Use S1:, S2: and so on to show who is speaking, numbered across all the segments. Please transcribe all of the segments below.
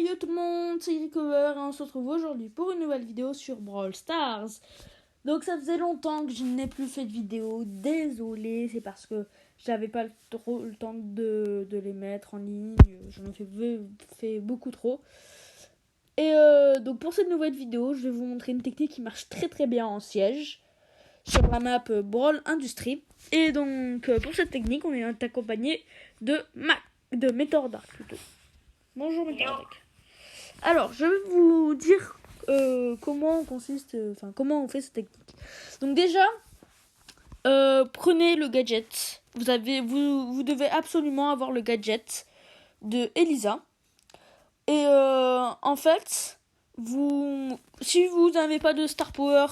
S1: yo tout le monde, c'est Recover et on se retrouve aujourd'hui pour une nouvelle vidéo sur Brawl Stars. Donc ça faisait longtemps que je n'ai plus fait de vidéo, désolé, c'est parce que j'avais pas trop le temps de les mettre en ligne, j'en ai fait beaucoup trop. Et donc pour cette nouvelle vidéo, je vais vous montrer une technique qui marche très très bien en siège sur la map Brawl Industrie. Et donc pour cette technique, on est accompagné de Meteor Dark plutôt. Bonjour Meteor Dark. Alors, je vais vous dire comment on fait cette technique. Donc déjà, prenez le gadget. Vous devez absolument avoir le gadget de Elisa. Et en fait, si vous n'avez pas de Star Power,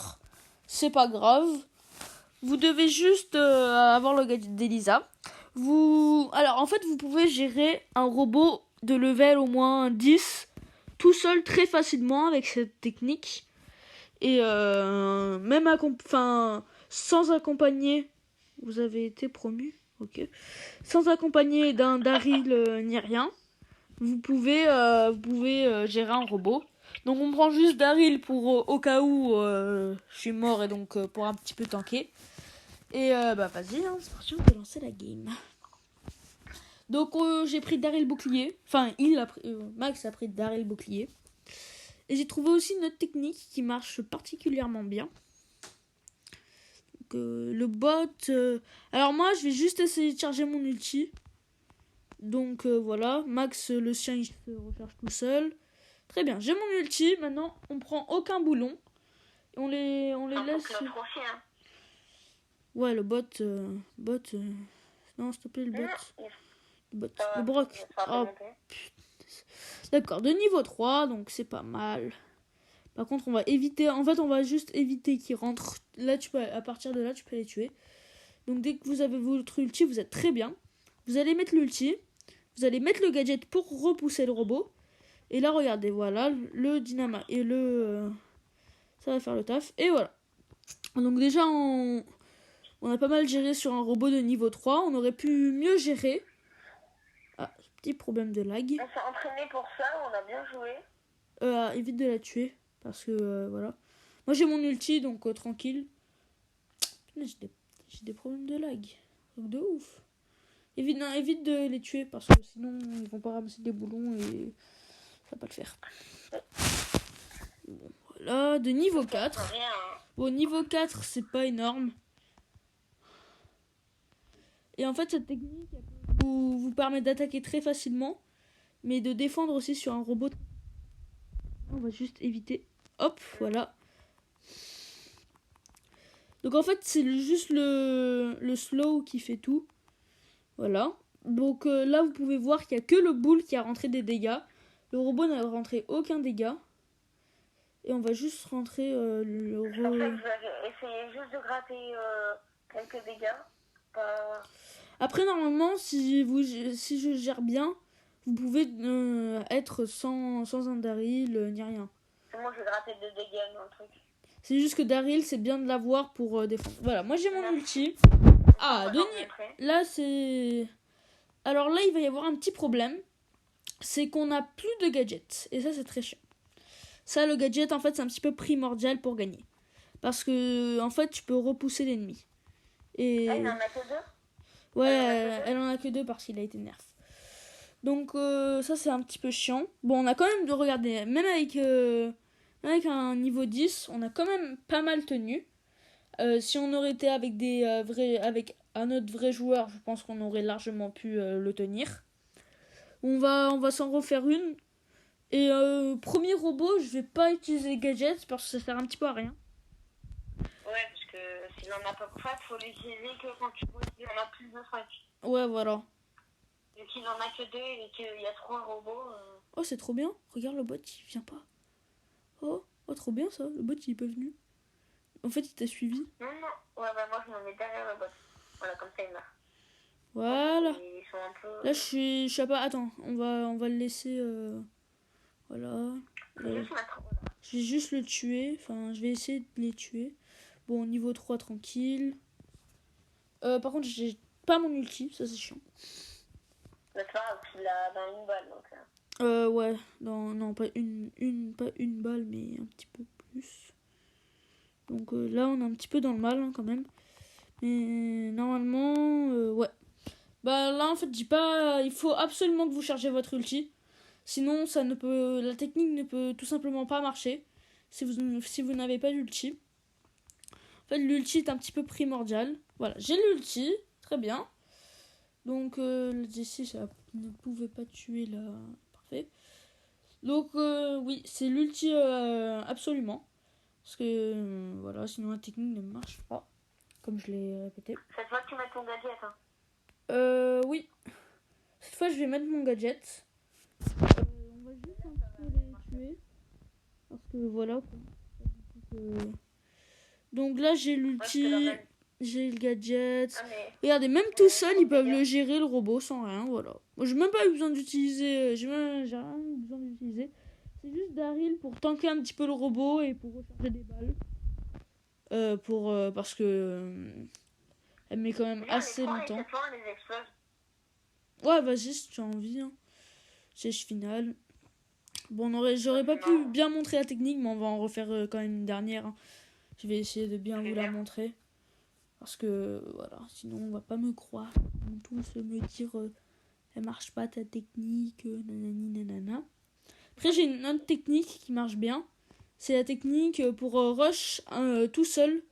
S1: c'est pas grave. Vous devez juste avoir le gadget d'Elisa. Alors en fait, vous pouvez gérer un robot de level au moins 10 tout seul très facilement avec cette technique. Et même sans accompagner, vous avez été promu, ok. Sans accompagner d'un Daryl ni rien, vous pouvez gérer un robot. Donc on prend juste Daryl pour au cas où je suis mort et donc pour un petit peu tanker. Et vas-y, c'est parti, on peut lancer la game. Donc j'ai pris Daryl bouclier. Enfin, Max a pris Daryl bouclier. Et j'ai trouvé aussi une autre technique qui marche particulièrement bien. Donc, le bot... Alors moi, je vais juste essayer de charger mon ulti. Donc voilà, Max, le sien, il se recharge tout seul. Très bien, j'ai mon ulti. Maintenant, on prend aucun boulon. Et on les laisse... Ouais, le bot... Non, s'il te plaît, le bot. Le Brock. Oh, d'accord, de niveau 3, donc c'est pas mal. Par contre, on va juste éviter qu'ils rentrent. Là, à partir de là, tu peux les tuer. Donc, dès que vous avez votre ulti, vous êtes très bien. Vous allez mettre l'ulti. Vous allez mettre le gadget pour repousser le robot. Et là, regardez, voilà, le dynamite et ça va faire le taf. Et voilà. Donc déjà, on a pas mal géré sur un robot de niveau 3. On aurait pu mieux gérer. Ah, petit problème de lag.
S2: On s'est entraîné pour ça, on a bien joué.
S1: Évite de la tuer. Parce que, voilà. Moi, j'ai mon ulti, donc tranquille. J'ai des problèmes de lag. Donc de ouf. Évite de les tuer parce que sinon, ils vont pas ramasser des boulons et ça va pas le faire. Bon, voilà, de niveau 4. Bon, niveau 4, c'est pas énorme. Et en fait, cette technique vous permet d'attaquer très facilement, mais de défendre aussi sur un robot. On va juste éviter. Hop, voilà. Donc en fait, c'est juste le slow qui fait tout. Voilà. Donc là, vous pouvez voir qu'il n'y a que le boule qui a rentré des dégâts. Le robot n'a rentré aucun dégât. Et on va juste rentrer
S2: En fait, vous avez essayé juste de gratter quelques dégâts.
S1: Après, normalement, si je gère bien, vous pouvez être sans un Daryl ni rien.
S2: Moi, je vais gratter 2 dégâts dans le truc.
S1: C'est juste que Daryl, c'est bien de l'avoir pour défendre. Voilà, moi j'ai mon ulti. Ah, Denis, là c'est... Alors là, il va y avoir un petit problème. C'est qu'on n'a plus de gadgets. Et ça, c'est très chiant. Ça, le gadget, en fait, c'est un petit peu primordial pour gagner. Parce que, en fait, tu peux repousser l'ennemi. Et...
S2: Ah, il en a que 2 ?
S1: Ouais, elle en a que 2 parce qu'il a été nerf. Donc, ça, c'est un petit peu chiant. Bon, on a quand même de regarder. Même avec un niveau 10, on a quand même pas mal tenu. Si on aurait été avec avec un autre vrai joueur, je pense qu'on aurait largement pu le tenir. On va s'en refaire une. Et premier robot, je vais pas utiliser gadgets parce que ça sert un petit peu à rien.
S2: Ouais, parce que s'il en a pas près, faut l'utiliser que quand tu vois qu'il en a plus de 5.
S1: Ouais, voilà.
S2: Et qu'il en a que 2 et qu'il y a 3 robots.
S1: Oh, c'est trop bien. Regarde, le bot, il vient pas. Oh, trop bien ça. Le bot, il est pas venu. En fait, il t'a suivi.
S2: Non. Ouais, moi, je me mets derrière le bot. Voilà, comme ça, il meurt.
S1: Voilà.
S2: Ils sont un peu...
S1: Là, je sais pas. Attends, on va le laisser. Voilà. Je vais juste le tuer. Enfin, je vais essayer de les tuer. Bon, niveau 3, tranquille. Par contre, j'ai pas mon ulti. Ça, c'est chiant.
S2: Mais c'est pas grave, il a dans une balle, donc...
S1: Ouais, non, pas pas une balle, mais un petit peu plus. Donc là, on est un petit peu dans le mal, hein, quand même. Mais normalement, ouais. Bah là, en fait, je dis pas, il faut absolument que vous chargez votre ulti. Sinon, la technique ne peut tout simplement pas marcher si vous n'avez pas d'ulti. En fait, l'ulti est un petit peu primordial. Voilà, j'ai l'ulti, très bien. Donc, d'ici, ça ne pouvait pas tuer là. Parfait. Donc, oui, c'est l'ulti absolument. Parce que, voilà, sinon la technique ne marche pas. Comme je l'ai répété.
S2: Cette fois, tu mets ton gadget. Hein.
S1: Oui. Cette fois, je vais mettre mon gadget. On va juste un petit peu les tuer. Parce que voilà. Donc là, j'ai l'ulti. J'ai le gadget. Regardez, même tout seul, ils peuvent le gérer, le robot, sans rien, voilà. Moi, j'ai même pas eu besoin d'utiliser... J'ai rien eu besoin d'utiliser. C'est juste Daryl pour tanker un petit peu le robot et pour recharger des balles. Parce que... elle met quand même assez longtemps. Ouais, vas-y, si tu as envie. Hein. Siège final. Bon, j'aurais pas pu bien montrer la technique, mais on va en refaire quand même une dernière. Hein. Je vais essayer de bien vous la montrer. Parce que, voilà, sinon on va pas me croire. Ils vont tous me dire, elle marche pas ta technique, nanani nanana. Après, j'ai une autre technique qui marche bien. C'est la technique pour rush tout seul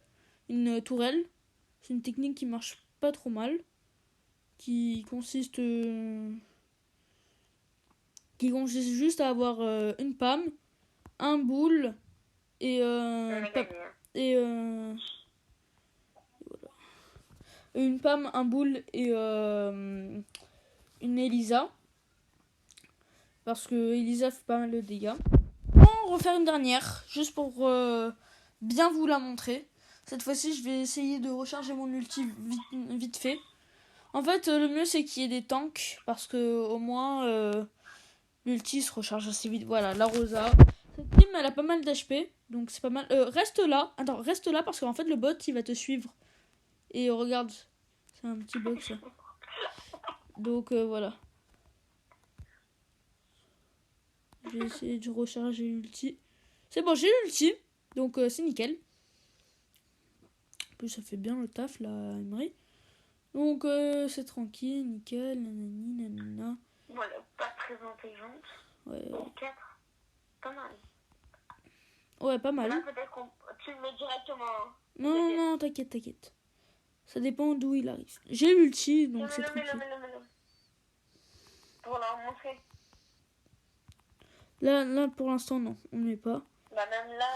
S1: une tourelle. C'est une technique qui marche pas trop mal. Qui consiste juste à avoir une Pam, un boule et et une Pam, un boule et une Elisa. Parce que Elisa fait pas mal de dégâts. On va en refaire une dernière, juste pour bien vous la montrer. Cette fois-ci, je vais essayer de recharger mon ulti vite fait. En fait, le mieux, c'est qu'il y ait des tanks. Parce que au moins, l'ulti se recharge assez vite. Voilà, la Rosa. Cette team, elle a pas mal d'HP. Donc c'est pas mal. Reste là. Attends, reste là parce qu'en fait, le bot, il va te suivre. Et regarde, c'est un petit bug ça. Donc voilà. Je vais essayer de recharger l'ulti. C'est bon, j'ai l'ulti. Donc c'est nickel. En plus, ça fait bien le taf là, Emery. Donc c'est tranquille, nickel, nanani, nanana.
S2: Voilà, pas très intelligente.
S1: Ouais.
S2: 4. Pas mal.
S1: Ouais, pas mal.
S2: Là, peut-être qu'on... Tu le mets directement.
S1: Non, t'inquiète. Ça dépend d'où il arrive. J'ai l'ulti, donc c'est tranquille.
S2: Pour leur montrer.
S1: Là, pour l'instant, non, on ne met pas.
S2: Bah même là,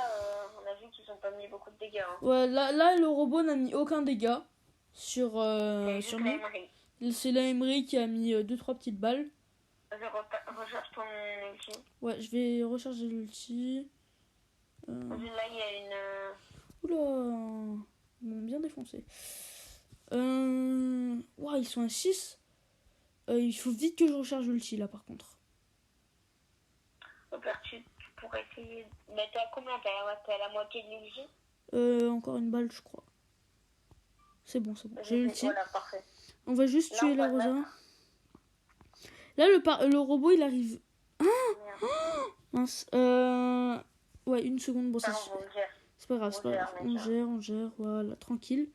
S2: on a vu qu'ils ont pas mis beaucoup de dégâts. Hein.
S1: Ouais, là, le robot n'a mis aucun dégât sur nous. C'est la Emery qui a mis 2-3 petites balles.
S2: Recharge ton ulti.
S1: Ouais, je vais recharger l'ulti.
S2: Là, il y a une...
S1: Oula, ils m'ont bien défoncé. Wow, ils sont à 6. Il faut vite que je recharge l'ulti là par contre.
S2: Tu pourrais essayer. Mais t'es à combien? T'es à la moitié de l'ulti?
S1: Encore une balle, je crois. C'est bon. J'ai l'ulti.
S2: Voilà, parfait.
S1: On va juste tuer la Rosa. Là, le robot il arrive. Mince. Ouais, une seconde. Bon, c'est pas grave. On gère. Voilà, tranquille.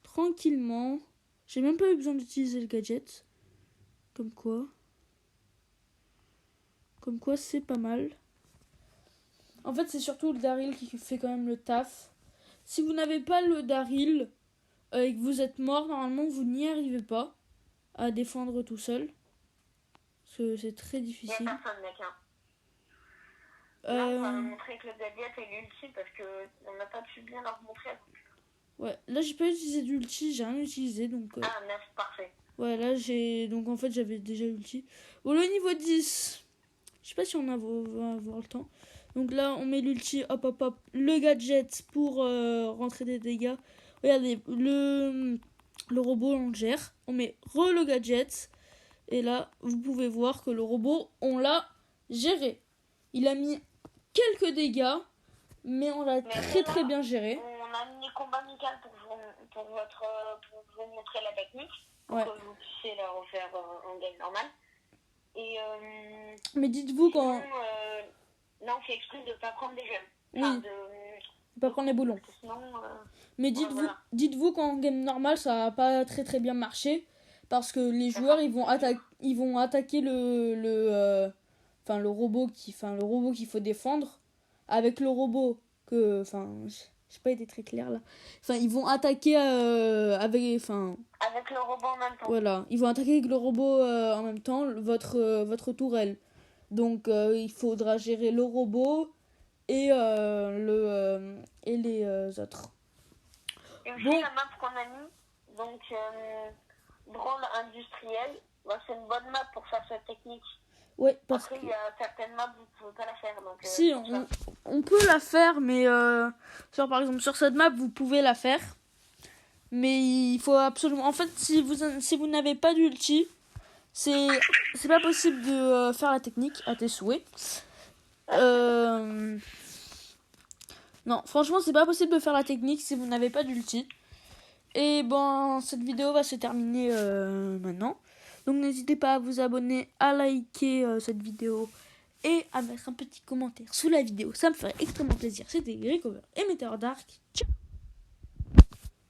S1: Tranquillement. J'ai même pas eu besoin d'utiliser le gadget. Comme quoi, c'est pas mal. En fait, c'est surtout le Daryl qui fait quand même le taf. Si vous n'avez pas le Daryl et que vous êtes mort, normalement, vous n'y arrivez pas à défendre tout seul. Parce que c'est très difficile.
S2: Il y a personne, mec. Hein. Là, on va montrer que le gadget et l'ulti parce qu'on n'a pas pu bien leur montrer.
S1: Ouais, là, j'ai pas utilisé d'ulti, j'ai rien utilisé. Donc,
S2: Ah, 9, parfait.
S1: Ouais, là, donc en fait, j'avais déjà l'ulti. Bon, le niveau 10, je sais pas si on va avoir le temps. Donc là, on met l'ulti, hop, le gadget pour rentrer des dégâts. Regardez, le robot, on le gère. On met le gadget. Et là, vous pouvez voir que le robot, on l'a géré. Il a mis quelques dégâts, mais on l'a très bien géré.
S2: On a mis combat amical pour vous montrer la technique. Pour que vous puissiez la refaire en game normal. Et
S1: Mais dites-vous
S2: sinon,
S1: quand...
S2: là, on fait exprès de ne pas prendre des gemmes.
S1: Oui,
S2: Enfin,
S1: pas prendre les boulons.
S2: parce que sinon,
S1: Mais
S2: ouais, voilà.
S1: dites-vous qu'en game normal, ça va pas très très bien marcher. Parce que les
S2: Ça
S1: joueurs,
S2: va.
S1: ils vont attaquer le robot qu'il faut défendre. Avec le robot que... Enfin, j'ai pas été très clair là. Enfin, ils vont attaquer
S2: Avec le robot en même temps.
S1: voilà. Ils vont attaquer avec le robot en même temps, votre tourelle. Donc, il faudra gérer le robot et, et les autres.
S2: Et aussi,
S1: Bon.
S2: la map qu'on a mis, donc, drôle industriel, bah, c'est une bonne map pour faire cette technique.
S1: Ouais, parce
S2: Après,
S1: que...
S2: il y a certaines maps où vous ne pouvez pas la faire. Donc,
S1: Si, on peut la faire, mais par exemple sur cette map, vous pouvez la faire. Mais il faut absolument... En fait, si vous n'avez pas d'ulti, c'est pas possible de faire la technique à tes souhaits. Non, franchement, c'est pas possible de faire la technique si vous n'avez pas d'ulti. Et bon, cette vidéo va se terminer maintenant. Donc n'hésitez pas à vous abonner, à liker cette vidéo et à mettre un petit commentaire sous la vidéo. Ça me ferait extrêmement plaisir. C'était Gricover et Meteor Dark. Ciao!